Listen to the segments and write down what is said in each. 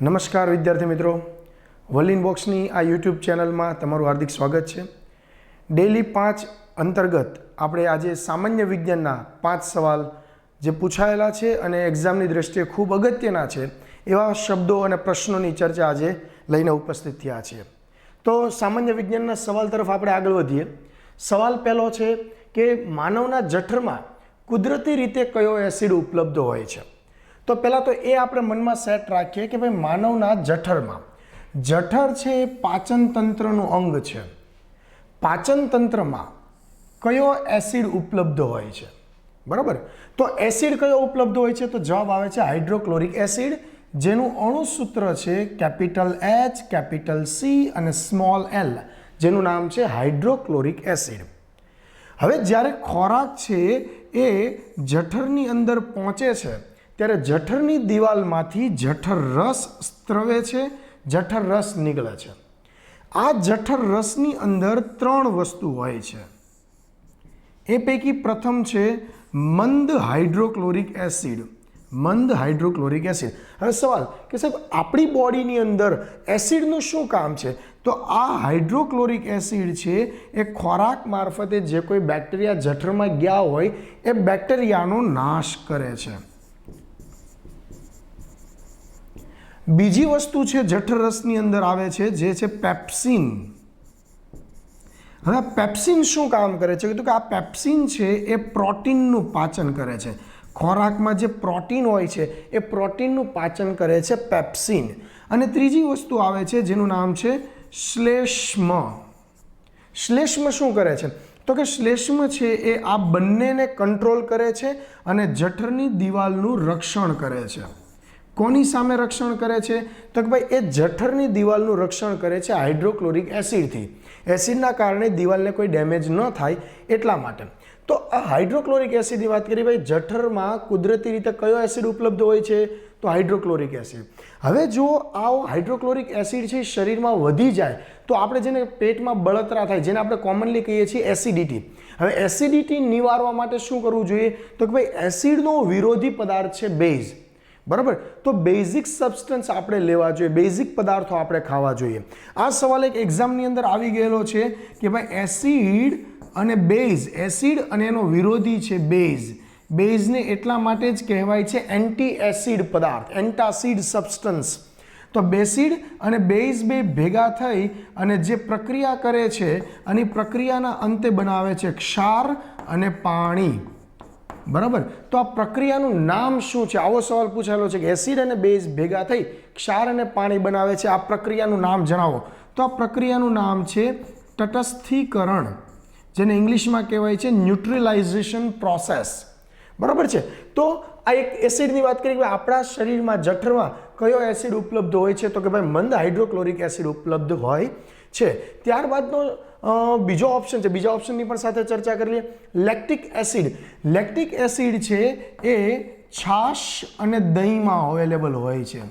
નમસ્કાર વિદ્યાર્થી મિત્રો, વોલિન બોક્સની આ યુટ્યુબ ચેનલમાં તમારું હાર્દિક સ્વાગત છે. ડેલી 5 અંતર્ગત આપણે આજે સામાન્ય વિજ્ઞાનના 5 સવાલ જે પૂછાયેલા છે અને એક્ઝામની દ્રષ્ટિએ ખૂબ અગત્યના છે એવા શબ્દો અને પ્રશ્નોની ચર્ચા આજે લઈને ઉપસ્થિત થયા છીએ. તો સામાન્ય વિજ્ઞાનના સવાલ તરફ આપણે આગળ વધીએ. સવાલ પહેલો છે કે માનવના જઠરમાં કુદરતી રીતે કયો એસિડ ઉપલબ્ધ હોય છે. તો પહેલાં તો એ આપણે મનમાં સેટ રાખીએ કે ભાઈ માનવના જઠરમાં, જઠર છે એ પાચન તંત્રનું અંગ છે. પાચન તંત્રમાં કયો એસિડ ઉપલબ્ધ હોય છે? બરાબર. તો એસિડ કયો ઉપલબ્ધ હોય છે? તો જવાબ આવે છે હાઇડ્રોક્લોરિક એસિડ, જેનું અણુસૂત્ર છે કેપિટલ H, કેપિટલ C અને સ્મોલ l, જેનું નામ છે હાઇડ્રોક્લોરિક એસિડ. હવે જ્યારે ખોરાક છે એ જઠરની અંદર પહોંચે છે ત્યારે જઠરની દિવાલમાંથી જઠર રસ સ્ત્રવે છે, જઠર રસ નીકળે છે. આ જઠર રસની અંદર 3 વસ્તુ હોય છે. એ પૈકી પ્રથમ છે મંદ હાઇડ્રોક્લોરિક એસિડ. મંદ હાઇડ્રોક્લોરિક એસિડ. હવે સવાલ કે સાહેબ આપણી બોડીની અંદર એસિડનું શું કામ છે? તો આ હાઇડ્રોક્લોરિક એસિડ છે એ ખોરાક મારફતે જે કોઈ બેક્ટેરિયા જઠરમાં ગયા હોય એ બેક્ટેરિયાનો નાશ કરે છે. બીજી વસ્તુ છે જઠર રસની અંદર આવે છે જે છે પેપ્સિન. હવે પેપ્સિન શું કામ કરે છે? કે આ પેપ્સિન છે એ પ્રોટીનનું પાચન કરે છે. ખોરાકમાં જે પ્રોટીન હોય છે એ પ્રોટીનનું પાચન કરે છે પેપ્સિન. અને ત્રીજી વસ્તુ આવે છે જેનું નામ છે શ્લેષ્મ. શ્લેષ્મ શું કરે છે? તો કે શ્લેષ્મ છે એ આ બંનેને કંટ્રોલ કરે છે અને જઠરની દિવાલનું રક્ષણ કરે છે. કોની સામે રક્ષણ કરે છે? તો કે ભાઈ એ જઠરની દિવાલનું રક્ષણ કરે છે હાઇડ્રોક્લોરિક એસિડથી. એસિડના કારણે દિવાલને કોઈ ડેમેજ ન થાય એટલા માટે. તો આ હાઇડ્રોક્લોરિક એસિડની વાત કરીએ, ભાઈ જઠરમાં કુદરતી રીતે કયો એસિડ ઉપલબ્ધ હોય છે? તો હાઇડ્રોક્લોરિક એસિડ. હવે જો આવો હાઇડ્રોક્લોરિક એસિડ છે શરીરમાં વધી જાય તો આપણે જેને પેટમાં બળતરા થાય, જેને આપણે કોમનલી કહીએ છીએ એસિડિટી. હવે એસિડિટી નિવારવા માટે શું કરવું જોઈએ? તો કે ભાઈ એસિડનો વિરોધી પદાર્થ છે બેઝ. બરાબર. તો બેઝિક સબસ્ટન્સ આપણે લેવા જોઈએ, બેઝિક પદાર્થો આપણે ખાવા જોઈએ. આ સવાલ એક એક્ઝામની અંદર આવી ગયેલો છે કે ભાઈ એસિડ અને બેઝ, એસિડ અને એનો વિરોધી છે બેઝ. બેઝને એટલા માટે જ કહેવાય છે એન્ટી એસિડ પદાર્થ, એન્ટાસિડ સબસ્ટન્સ. તો બેસિડ અને બેઝ બે ભેગા થઈ અને જે પ્રક્રિયા કરે છે અને પ્રક્રિયાના અંતે બનાવે છે ક્ષાર અને પાણી. બરાબર. તો આ પ્રક્રિયાનું નામ શું છે? આવો સવાલ પૂછાયેલો છે કે એસિડ અને બેઝ ભેગા થઈ ક્ષાર અને પાણી બનાવે છે, આ પ્રક્રિયાનું નામ જણાવો. તો આ પ્રક્રિયાનું નામ છે તટસ્થીકરણ, જેને ઇંગ્લિશમાં કહેવાય છે ન્યુટ્રલાઇઝેશન પ્રોસેસ. બરાબર છે. તો આ એક એસિડની વાત કરીએ કે આપણા શરીરમાં જઠરમાં કયો એસિડ ઉપલબ્ધ હોય છે? તો કે ભાઈ મંદ હાઇડ્રોક્લોરિક એસિડ ઉપલબ્ધ હોય છે. ત્યારબાદનો બીજો ઓપ્શન છે, બીજા ઓપ્શનની પણ સાથે ચર્ચા કરી લઈએ. Lactic acid. લેક્ટિક એસિડ છે એ છાશ અને દહીંમાં અવેલેબલ હોય છે.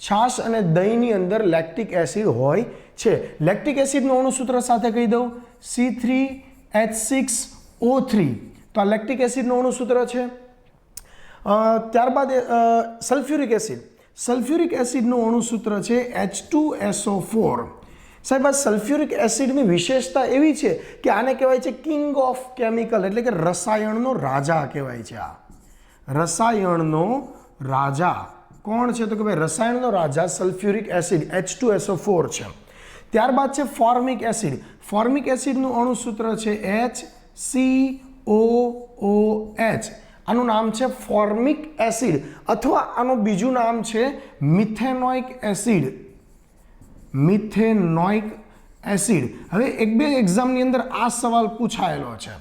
છાશ અને દહીંની અંદર લેક્ટિક એસિડ હોય છે. લેક્ટિક એસિડનું અણુસૂત્ર સાથે કહી દઉં, C3H6O3. તો આ લેક્ટિક એસિડનું અણુસૂત્ર છે. ત્યારબાદ સલ્ફ્યુરિક એસિડ. સલ્ફ્યુરિક એસિડનું અણુસૂત્ર છે H2SO4. સાહેબ આ સલ્ફ્યુરિક એસિડની વિશેષતા એવી છે કે આને કહેવાય છે કિંગ ઓફ કેમિકલ, એટલે કે રસાયણનો રાજા કહેવાય છે. આ રસાયણનો રાજા કોણ છે? તો કે ભાઈ રસાયણનો રાજા સલ્ફ્યુરિક એસિડ H2SO4 છે. ત્યારબાદ છે ફોર્મિક એસિડ. ફોર્મિક એસિડનું અણુસૂત્ર છે HCOOH. આનું નામ છે ફોર્મિક એસિડ, અથવા આનું બીજું નામ છે મિથેનોઇક એસિડ. Methanoic acid. હવે એક બે એક્ઝામની અંદર આ સવાલ પૂછાયેલો છે.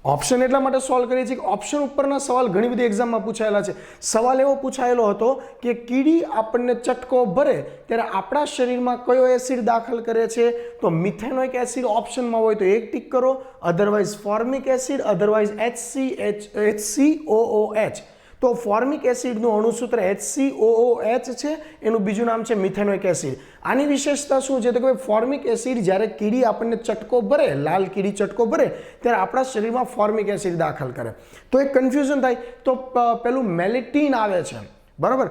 ઓપ્શન એટલા માટે સોલ્વ કરીએ છીએ કે ઓપ્શન ઉપરના સવાલ ઘણી બધી એક્ઝામમાં પૂછાયેલા છે. સવાલ એવો પૂછાયેલો હતો કે કીડી આપણને ચટકો ભરે ત્યારે આપણા શરીરમાં કયો એસિડ દાખલ કરે છે? તો મિથેનોઇક એસિડ ઓપ્શનમાં હોય તો 1 ટીક કરો, otherwise formic acid, otherwise HCOOH. તો ફોર્મિક એસિડનું અણુસૂત્ર HCOOH છે, એનું બીજું નામ છે મિથેનોઇક એસિડ. આની વિશેષતા શું છે? તો કે ફોર્મિક એસિડ જ્યારે કીડી આપણને ચટકો ભરે, લાલ કીડી ચટકો ભરે ત્યારે આપણા શરીરમાં ફોર્મિક એસિડ દાખલ કરે. તો એક કન્ફ્યુઝન થાય. તો પેલું મેલેટીન આવે છે, બરાબર.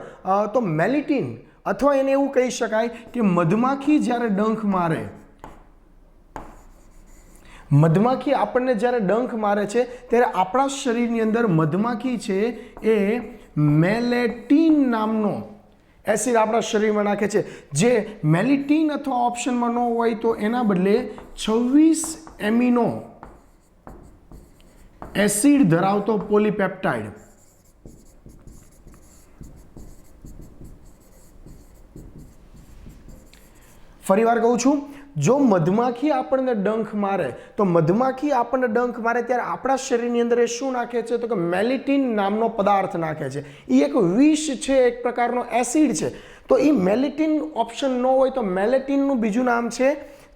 તો મેલેટીન અથવા એને એવું કહી શકાય કે મધમાખી જ્યારે ડંખ મારે, મધમાખી આપણને જ્યારે ડંખ મારે છે ત્યારે આપણા શરીરની અંદર મધમાખી છે એ મેલેટિન નામનો એસિડ આપણા શરીરમાં નાખે છે, જે મેલિટીન અથવા ઓપ્શનમાં ન હોય તો એના બદલે 26 એમિનો એસિડ ધરાવતો પોલીપેપ્ટાઇડ, ફરી વાર કહું છું, જો મધમાખી આપણને ડંખ મારે તો મધમાખી આપણને ડંખ મારે ત્યારે આપણા શરીરની અંદર એ શું નાખે છે તો કે મેલિટીન નામનો પદાર્થ નાખે છે. એ એક વિષ છે, એક પ્રકારનો એસિડ છે. તો એ મેલિટીન ઓપ્શન ન હોય તો મેલેટીનનું બીજું નામ છે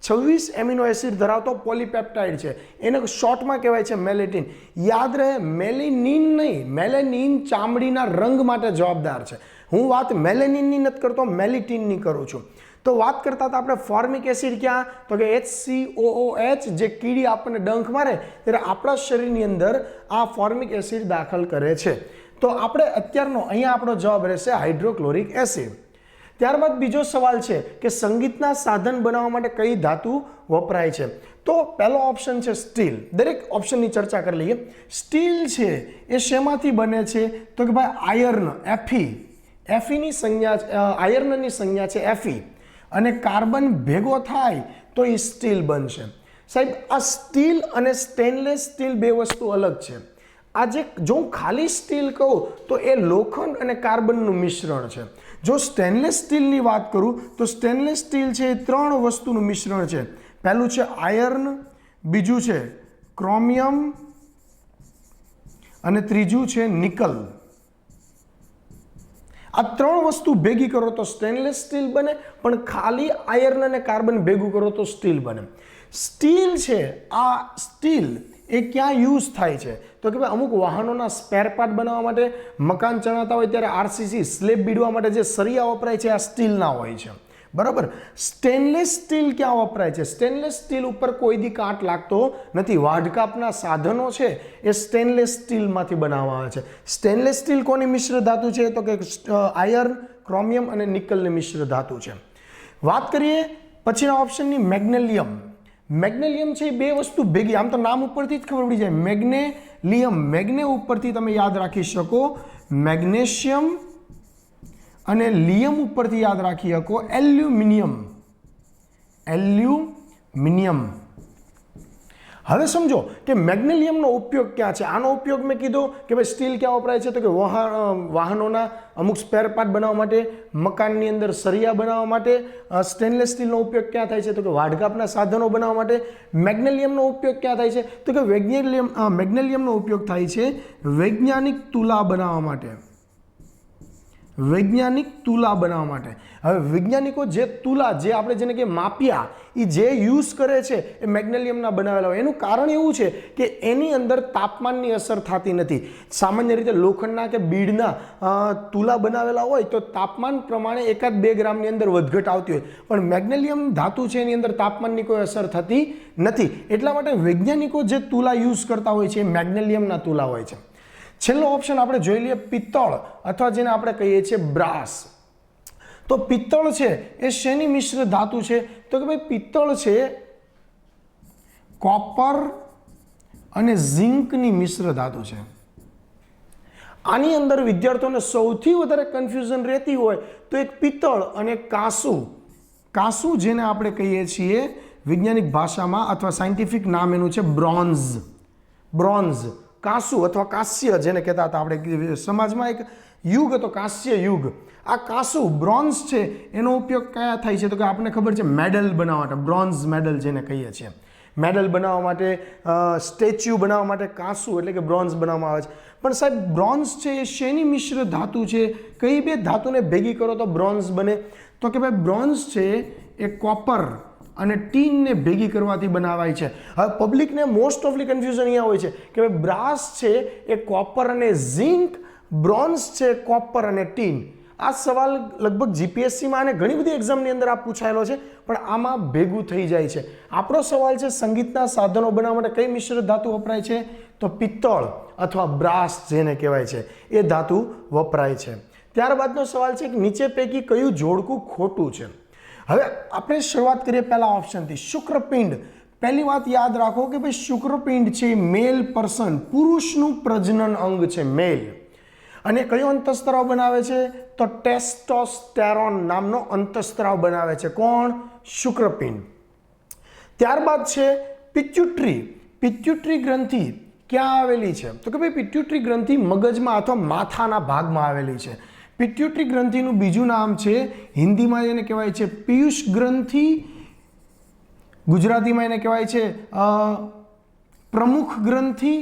26 એમિનો એસિડ ધરાવતો પોલીપેપ્ટાઇડ છે, એને શોર્ટમાં કહેવાય છે મેલેટીન. યાદ રહે, મેલેનિન નહીં, મેલેનિન ચામડીના રંગ માટે જવાબદાર છે. હું વાત મેલેનિનની નથી કરતો, મેલિટીનની કરું છું. તો વાત કરતા હતા આપણે ફોર્મિક એસિડ ક્યાં, તો કે HCOOH, જે કીડી આપણને ડંખ મારે ત્યારે આપણા શરીરની અંદર આ ફોર્મિક એસિડ દાખલ કરે છે. તો આપણે અત્યારનો અહીંયા આપણો જવાબ રહેશે હાઇડ્રોક્લોરિક એસિડ. ત્યારબાદ બીજો સવાલ છે કે સંગીતના સાધન બનાવવા માટે કઈ ધાતુ વપરાય છે. તો પહેલો ઓપ્શન છે સ્ટીલ. દરેક ઓપ્શનની ચર્ચા કરી લઈએ. સ્ટીલ છે એ શેમાંથી બને છે તો કે ભાઈ આયર્ન, એફીની સંજ્ઞા, આયર્નની સંજ્ઞા છે એફી, અને કાર્બન ભેગો થાય તો એ સ્ટીલ બનશે. સાહેબ, આ સ્ટીલ અને સ્ટેનલેસ સ્ટીલ બે વસ્તુ અલગ છે. આજે જો હું ખાલી સ્ટીલ કહું તો એ લોખંડ અને કાર્બનનું મિશ્રણ છે. જો સ્ટેનલેસ સ્ટીલની વાત કરું તો સ્ટેનલેસ સ્ટીલ છે એ 3 વસ્તુનું મિશ્રણ છે. પહેલું છે આયર્ન, બીજું છે ક્રોમિયમ અને ત્રીજું છે નિકલ. આ 3 વસ્તુ ભેગી કરો તો સ્ટેનલેસ સ્ટીલ બને, પણ ખાલી આયર્ન અને કાર્બન ભેગું કરો તો સ્ટીલ બને. સ્ટીલ છે, આ સ્ટીલ એ ક્યાં યુઝ થાય છે તો કે ભાઈ અમુક વાહનોના સ્પેર પાર્ટ બનાવવા માટે, મકાન ચણાતા હોય ત્યારે આરસીસી સ્લેબ બીડવા માટે જે સળિયા વપરાય છે આ સ્ટીલના હોય છે, બરાબર. સ્ટેનલેસ સ્ટીલ ક્યાં વપરાય છે? સ્ટેનલેસ સ્ટીલ ઉપર કોઈ દી કાટ લાગતો નથી. વાઢકાપના સાધનો છે એ સ્ટેનલેસ સ્ટીલમાંથી બનાવવામાં આવે છે. સ્ટેનલેસ સ્ટીલ કોની મિશ્ર ધાતુ છે તો કે આયર્ન, ક્રોમિયમ અને નિકલની મિશ્ર ધાતુ છે. વાત કરીએ પછીના ઓપ્શનની, મેગ્નેલિયમ. મેગ્નેલિયમ છે એ બે વસ્તુ ભેગી, આમ તો નામ ઉપરથી જ ખબર પડી જાય, મેગ્નેલિયમ. મેગ્ને ઉપરથી તમે યાદ રાખી શકો મેગ્નેશિયમ, અને લિયમ ઉપરથી યાદ રાખી શકો એલ્યુમિનિયમ. એલ્યુમિનિયમ. હવે સમજો કે મેગ્નેલિયમનો ઉપયોગ ક્યાં છે. આનો ઉપયોગ મેં કીધો કે ભાઈ સ્ટીલ ક્યાં વપરાય છે તો કે વાહનોના અમુક સ્પેર પાર્ટ બનાવવા માટે, મકાનની અંદર સળિયા બનાવવા માટે. સ્ટેનલેસ સ્ટીલનો ઉપયોગ ક્યાં થાય છે તો કે વાઢકાપના સાધનો બનાવવા માટે. મેગ્નેલિયમનો ઉપયોગ ક્યાં થાય છે તો કે મેગ્નેલિયમનો ઉપયોગ થાય છે વૈજ્ઞાનિક તુલા બનાવવા માટે. વૈજ્ઞાનિક તુલા બનાવવા માટે. હવે વૈજ્ઞાનિકો જે તુલા, જે આપણે જેને કે માપિયા, એ જે યુઝ કરે છે એ મેગ્નેલિયમના બનાવેલા હોય. એનું કારણ એવું છે કે એની અંદર તાપમાનની અસર થતી નથી. સામાન્ય રીતે લોખંડના કે બીડના તુલા બનાવેલા હોય તો તાપમાન પ્રમાણે 1-2 ગ્રામની અંદર વધઘટ આવતી હોય, પણ મેગ્નેલિયમ ધાતુ છે એની અંદર તાપમાનની કોઈ અસર થતી નથી. એટલા માટે વૈજ્ઞાનિકો જે તુલા યુઝ કરતા હોય છે એ મેગ્નેલિયમના તુલા હોય છે. છેલ્લો ઓપ્શન આપણે જોઈ લઈએ, પિત્તળ, અથવા જેને આપણે કહીએ છીએ બ્રાસ. તો પિત્તળ છે એ શેની મિશ્ર ધાતુ છે તો કે ભાઈ પિત્તળ છે કોપર અને ઝિંકની મિશ્ર ધાતુ છે. આની અંદર વિદ્યાર્થીઓને સૌથી વધારે કન્ફ્યુઝન રહેતી હોય તો એક પિત્તળ અને કાંસુ. કાંસુ જેને આપણે કહીએ છીએ વૈજ્ઞાનિક ભાષામાં અથવા સાયન્ટિફિક નામ એનું છે બ્રોન્ઝ. બ્રોન્ઝ, કાંસુ અથવા કાંસ્ય જેને કહેતા હતા આપણે સમાજમાં, એક યુગ હતો કાંસ્ય યુગ. આ કાંસુ, બ્રોન્ઝ છે એનો ઉપયોગ કયા થાય છે તો કે આપણને ખબર છે મેડલ બનાવવા માટે, બ્રોન્ઝ મેડલ જેને કહીએ છીએ. મેડલ બનાવવા માટે, સ્ટેચ્યુ બનાવવા માટે કાંસુ એટલે કે બ્રોન્ઝ બનાવવામાં આવે છે. પણ સાહેબ બ્રોન્ઝ છે એ શેની મિશ્ર ધાતુ છે? કઈ બે ધાતુને ભેગી કરો તો બ્રોન્ઝ બને તો કે ભાઈ બ્રોન્ઝ છે એ કોપર અને ટીનને ભેગી કરવાથી બનાવાય છે. હવે પબ્લિકને મોસ્ટ ઓફલી કન્ફ્યુઝન અહીંયા હોય છે કે ભાઈ બ્રાસ છે એ કોપર અને ઝિંક, બ્રોન્ઝ છે કોપર અને ટીન. આ સવાલ લગભગ જીપીએસસીમાં અને ઘણી બધી એક્ઝામની અંદર આ પૂછાયેલો છે, પણ આમાં ભેગું થઈ જાય છે. આપણો સવાલ છે સંગીતના સાધનો બનાવવા માટે કઈ મિશ્ર ધાતુ વપરાય છે તો પિત્તળ અથવા બ્રાસ જેને કહેવાય છે એ ધાતુ વપરાય છે. ત્યારબાદનો સવાલ છે કે નીચે પૈકી કયું જોડકું ખોટું છે. હવે આપણે શરૂઆત કરીએ પહેલા ઓપ્શનથી. શુક્રપિંડ. પહેલી વાત યાદ રાખો કે ભાઈ શુક્રપિંડ છે મેલ પર્સન, પુરુષનું પ્રજનન અંગ છે, મેલ. અને કયો અંતઃસ્ત્રાવ બનાવે છે? તો ટેસ્ટોસ્ટેરોન નામનો અંતઃસ્ત્રાવ બનાવે છે. કોણ? શુક્રપિંડ. ત્યારબાદ છે પિટ્યુટરી. પિટ્યુટરી ગ્રંથિ ક્યાં આવેલી છે? તો કે ભાઈ પિટ્યુટરી ગ્રંથિ મગજમાં અથવા માથાના ભાગમાં આવેલી છે. પિટ્યુટરી ગ્રંથિનું બીજું નામ છે, હિન્દીમાં એને કહેવાય છે પિયુષ ગ્રંથિ, ગુજરાતીમાં એને કહેવાય છે પ્રમુખ ગ્રંથિ,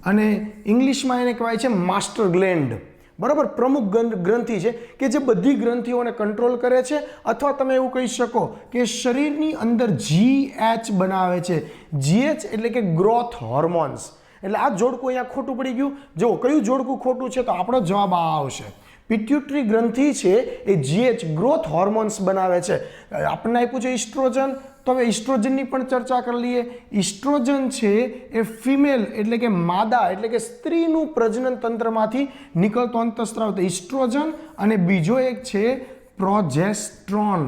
અને ઇંગ્લિશમાં એને કહેવાય છે માસ્ટર ગ્લેન્ડ. બરાબર, પ્રમુખ ગ્રંથિ છે કે જે બધી ગ્રંથિઓને કંટ્રોલ કરે છે, અથવા તમે એવું કહી શકો કે શરીરની અંદર GH બનાવે છે. GH એટલે કે ગ્રોથ હોર્મોન્સ. એટલે આ જોડકું અહીંયા ખોટું પડી ગયું. જો કયું જોડકું ખોટું છે તો આપણો જવાબ આ આવશે. પિટ્યુટરી ગ્રંથિ છે એ GH ગ્રોથ હોર્મોન્સ બનાવે છે. આપણને આપ્યું છે ઇસ્ટ્રોજન, તો હવે ઇસ્ટ્રોજનની પણ ચર્ચા કરી લઈએ. ઇસ્ટ્રોજન છે એ ફિમેલ એટલે કે માદા એટલે કે સ્ત્રીનું પ્રજનન તંત્રમાંથી નીકળતો અંતઃસ્ત્રાવ તો ઇસ્ટ્રોજન, અને બીજો એક છે પ્રોજેસ્ટ્રોન.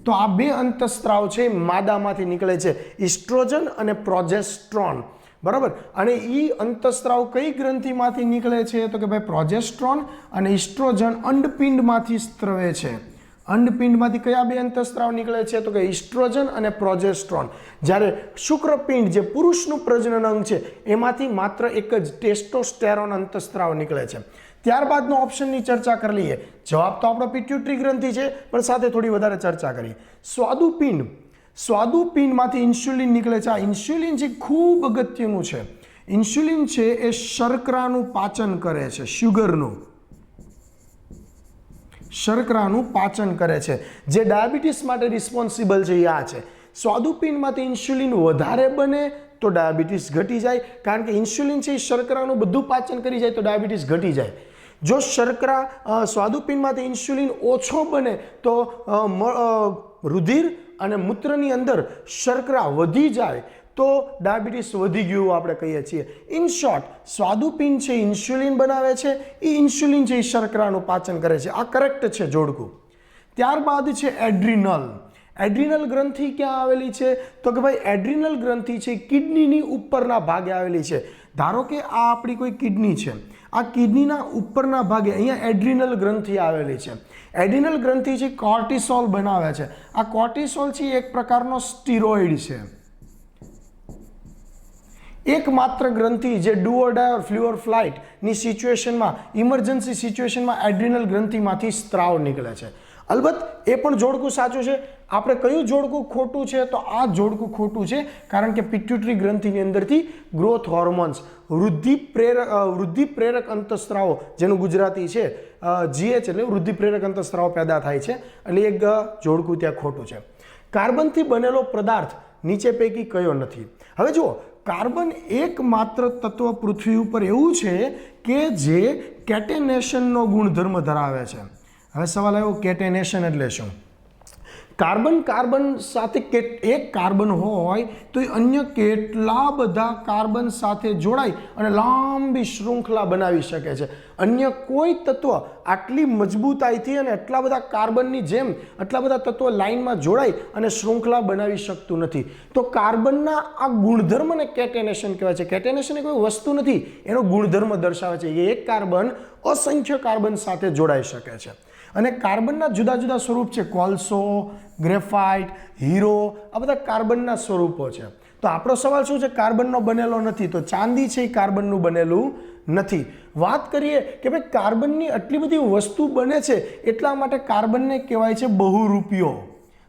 તો આ બે અંતઃસ્ત્રાવ છે માદામાંથી નીકળે છે, ઇસ્ટ્રોજન અને પ્રોજેસ્ટ્રોન. બરાબર, અને એ અંતઃસ્ત્રાવ કઈ ગ્રંથિમાંથી નીકળે છે? તો કે ભાઈ પ્રોજેસ્ટ્રોન અને ઇસ્ટ્રોજન અંડપિંડમાંથી સ્ત્રવે છે. અંડપિંડમાંથી કયા બે અંતઃસ્ત્રાવ નીકળે છે? તો કે ઇસ્ટ્રોજન અને પ્રોજેસ્ટ્રોન. જ્યારે શુક્રપિંડ જે પુરુષનું પ્રજનન અંગ છે એમાંથી માત્ર એક જ ટેસ્ટોસ્ટેરોન અંતઃસ્ત્રાવ નીકળે છે. ત્યારબાદનો ઓપ્શનની ચર્ચા કરી લઈએ. જવાબ તો આપણો પિટ્યુટરી ગ્રંથિ છે, પણ સાથે થોડી વધારે ચર્ચા કરીએ. સ્વાદુપિંડ. સ્વાદુપિંડમાંથી ઇન્સ્યુલિન નીકળે છે. આ ઇન્સ્યુલિન છે ખૂબ અગત્યનું છે. ઇન્સ્યુલિન છે એ શર્કરાનું પાચન કરે છે, શર્કરાનું પાચન કરે છે. જે ડાયાબિટીસ માટે રિસ્પોન્સિબલ છે એ આ છે. સ્વાદુપિંડમાંથી ઇન્સ્યુલિન વધારે બને તો ડાયાબિટીસ ઘટી જાય, કારણ કે ઇન્સ્યુલિન છે એ શર્કરાનું બધું પાચન કરી જાય તો ડાયાબિટીસ ઘટી જાય. જો સ્વાદુપિંડમાંથી ઇન્સ્યુલિન ઓછો બને તો રુધિર અને મૂત્રની અંદર શર્કરા વધી જાય તો ડાયાબિટીસ વધી ગયું આપણે કહીએ છીએ. ઇન શોર્ટ, સ્વાદુપિંડ છે ઇન્સ્યુલિન બનાવે છે, એ ઇન્સ્યુલિન છે એ શર્કરાનું પાચન કરે છે. આ કરેક્ટ છે જોડકું. ત્યારબાદ છે એડ્રિનલ. એડ્રિનલ ગ્રંથિ ક્યાં આવેલી છે? તો કે ભાઈ એડ્રિનલ ગ્રંથિ છે કિડનીની ઉપરના ભાગે આવેલી છે. ધારો કે આ આપણી કોઈ કિડની છે, આ કિડનીના ઉપરના ભાગે અહીંયા એડ્રિનલ ગ્રંથિ આવેલી છે. એડ્રિનલ ગ્રંથિ છે કોર્ટિસોલ બનાવે છે. આ કોર્ટિસોલ છે એક પ્રકારનો સ્ટીરોઇડ છે. એકમાત્ર ગ્રંથિ જે do or dye or flu ઓર ફ્લાઇટની સિચ્યુએશનમાં, ઇમરજન્સી સિચ્યુએશનમાં એડ્રિનલ ગ્રંથિમાંથી સ્ત્રાવ નીકળે છે. અલબત્ત એ પણ જોડકું સાચું છે. આપણે કયું જોડકું ખોટું છે? તો આ જોડકું ખોટું છે, કારણ કે પિટ્યુટરી ગ્રંથિની અંદરથી ગ્રોથ હોર્મોન્સ, વૃદ્ધિ પ્રેરક અંતઃસ્ત્રાવો, જેનું ગુજરાતી છે GH એટલે વૃદ્ધિ પ્રેરક અંતઃસ્ત્રાવો પેદા થાય છે. એટલે એક જોડકું ત્યાં ખોટું છે. કાર્બનથી બનેલો પદાર્થ નીચે પૈકી કયો નથી? હવે જુઓ, કાર્બન એકમાત્ર તત્વ પૃથ્વી ઉપર એવું છે કે જે કેટેનેશનનો ગુણધર્મ ધરાવે છે. હવે સવાલ આવ્યો કેટેનેશન એટલે શું? કાર્બન સાથે એક કાર્બન હોય તો એ અન્ય કેટલા બધા કાર્બન સાથે જોડાઈ અને લાંબી શૃંખલા બનાવી શકે છે. અન્ય કોઈ તત્વ આટલી મજબૂતાઈથી અને આટલા બધા કાર્બનની જેમ આટલા બધા તત્વો લાઇનમાં જોડાઈ અને શૃંખલા બનાવી શકતું નથી. તો કાર્બનના આ ગુણધર્મને કેટેનેશન કહેવાય છે. કેટેનેશન એ કોઈ વસ્તુ નથી, એનો ગુણધર્મ દર્શાવે છે. એક કાર્બન અસંખ્ય કાર્બન સાથે જોડાઈ શકે છે. અને કાર્બનના જુદા જુદા સ્વરૂપ છે. કોલસો, ગ્રેફાઇટ, હીરો, આ બધા કાર્બનના સ્વરૂપો છે. તો આપણો સવાલ શું છે? કાર્બનનો બનેલો નથી. તો ચાંદી છે એ કાર્બનનું બનેલું નથી. વાત કરીએ કે ભાઈ કાર્બનની આટલી બધી વસ્તુ બને છે એટલા માટે કાર્બનને કહેવાય છે બહુરૂપિયો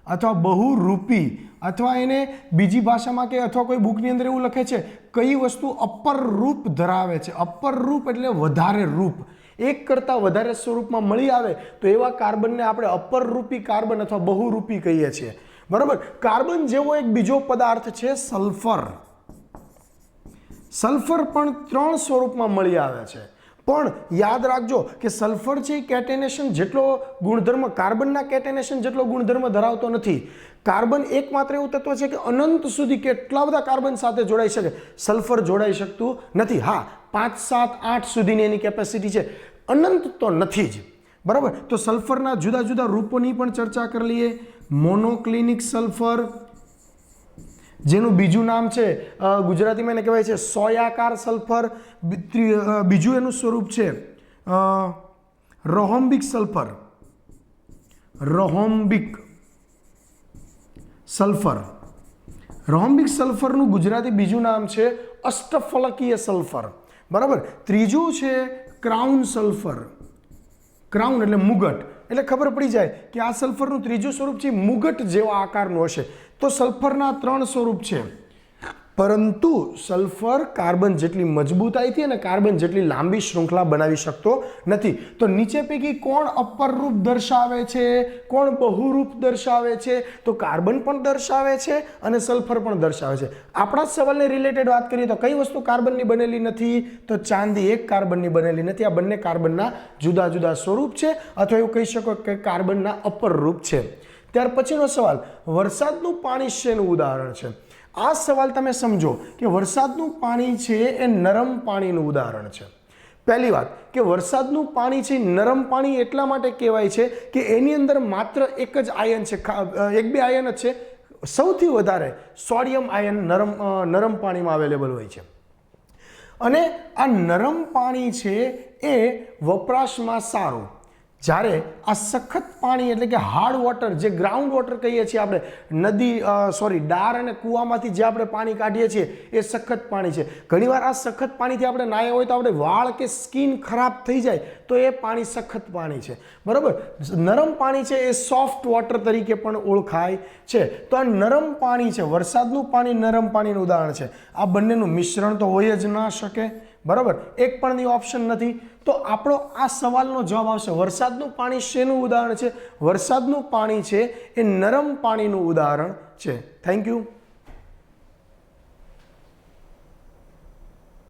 અથવા બહુરૂપી, અથવા એને બીજી ભાષામાં કે અથવા કોઈ બુકની અંદર એવું લખે છે કઈ વસ્તુ અપર રૂપ ધરાવે છે. અપર રૂપ એટલે વધારે રૂપ, એક કરતાં વધારે સ્વરૂપમાં મળી આવે તો એવા કાર્બનને આપણે અપરરૂપી કાર્બન અથવા બહુરૂપી કહીએ છીએ. બરાબર. કાર્બન જેવો એક બીજો પદાર્થ છે સલ્ફર. સલ્ફર પણ 3 સ્વરૂપમાં મળી આવે છે. પણ યાદ રાખજો કે સલ્ફર છે કેટેનેશન જેટલો ગુણધર્મ, કાર્બનના કેટેનેશન જેટલો ગુણધર્મ ધરાવતો નથી. કાર્બન એકમાત્ર એવું તત્વ છે કે અનંત સુધી કેટલા બધા કાર્બન સાથે જોડાઈ શકે, સલ્ફર જોડાઈ શકતું નથી. હા, 5, 7, 8 સુધીની એની કેપેસિટી છે. અનંત તો નથી જ, બરાબર. તો સલ્ફરના જુદા જુદા રૂપોની પણ ચર્ચા કરી લઈએ. મોનોક્લિનિક સલ્ફર, જેનું બીજું નામ છે ગુજરાતીમાં એને કહેવાય છે સોયાકાર સલ્ફર. બીજું એનું સ્વરૂપ છે રોહોમ્બિક સલ્ફર. રોહોમ્બિક સલ્ફર. રોહોમ્બિક સલ્ફરનું ગુજરાતી બીજું નામ છે અષ્ટફલકીય સલ્ફર, બરાબર. ત્રીજું છે ક્રાઉન સલ્ફર. ક્રાઉન એટલે મુગટ, એટલે ખબર પડી જાય કે આ સલ્ફરનું ત્રીજું સ્વરૂપ છે મુગટ જેવા આકારનું હશે. તો સલ્ફરના 3 સ્વરૂપ છે, પરંતુ સલ્ફર કાર્બન જેટલી મજબૂતાઈથી અને કાર્બન જેટલી લાંબી શૃંખલા બનાવી શકતો નથી. તો નીચે પૈકી કોણ અપર રૂપ દર્શાવે છે, કોણ બહુરૂપ દર્શાવે છે? તો કાર્બન પણ દર્શાવે છે અને સલ્ફર પણ દર્શાવે છે. આપણા સવાલને રિલેટેડ વાત કરીએ તો કઈ વસ્તુ કાર્બનની બનેલી નથી? તો ચાંદી એક કાર્બનની બનેલી નથી. આ બંને કાર્બનના જુદા જુદા સ્વરૂપ છે, અથવા એવું કહી શકો કે કાર્બનના અપર રૂપ છે. ત્યાર પછીનો સવાલ, વરસાદનું પાણી શેનું ઉદાહરણ છે? આ સવાલ તમે સમજો કે વરસાદનું પાણી છે એ નરમ પાણીનું ઉદાહરણ છે. પહેલી વાત કે વરસાદનું પાણી છે નરમ પાણી એટલા માટે કહેવાય છે કે એની અંદર માત્ર એક જ આયન છે, એક બે આયન જ છે. સૌથી વધારે સોડિયમ આયન નરમ પાણીમાં અવેલેબલ હોય છે. અને આ નરમ પાણી છે એ વપરાશમાં સારું. જ્યારે આ સખત પાણી એટલે કે હાર્ડ વોટર, જે ગ્રાઉન્ડ વોટર કહીએ છીએ આપણે, નદી ડાર અને કૂવામાંથી જે આપણે પાણી કાઢીએ છીએ એ સખત પાણી છે. ઘણીવાર આ સખત પાણીથી આપણે નાહ્યા હોય તો આપણે વાળ કે સ્કિન ખરાબ થઈ જાય તો એ પાણી સખત પાણી છે, બરાબર. નરમ પાણી છે એ સોફ્ટ વોટર તરીકે પણ ઓળખાય છે. તો આ નરમ પાણી છે, વરસાદનું પાણી નરમ પાણીનું ઉદાહરણ છે. આ બંનેનું મિશ્રણ તો હોય જ ના શકે, બરાબર. એક પણ ઓપ્શન નથી. તો આપણો આ સવાલનો જવાબ આવશે વરસાદનું પાણી શેનું ઉદાહરણ છે? વરસાદનું પાણી છે એ નરમ પાણીનું ઉદાહરણ છે. Thank you.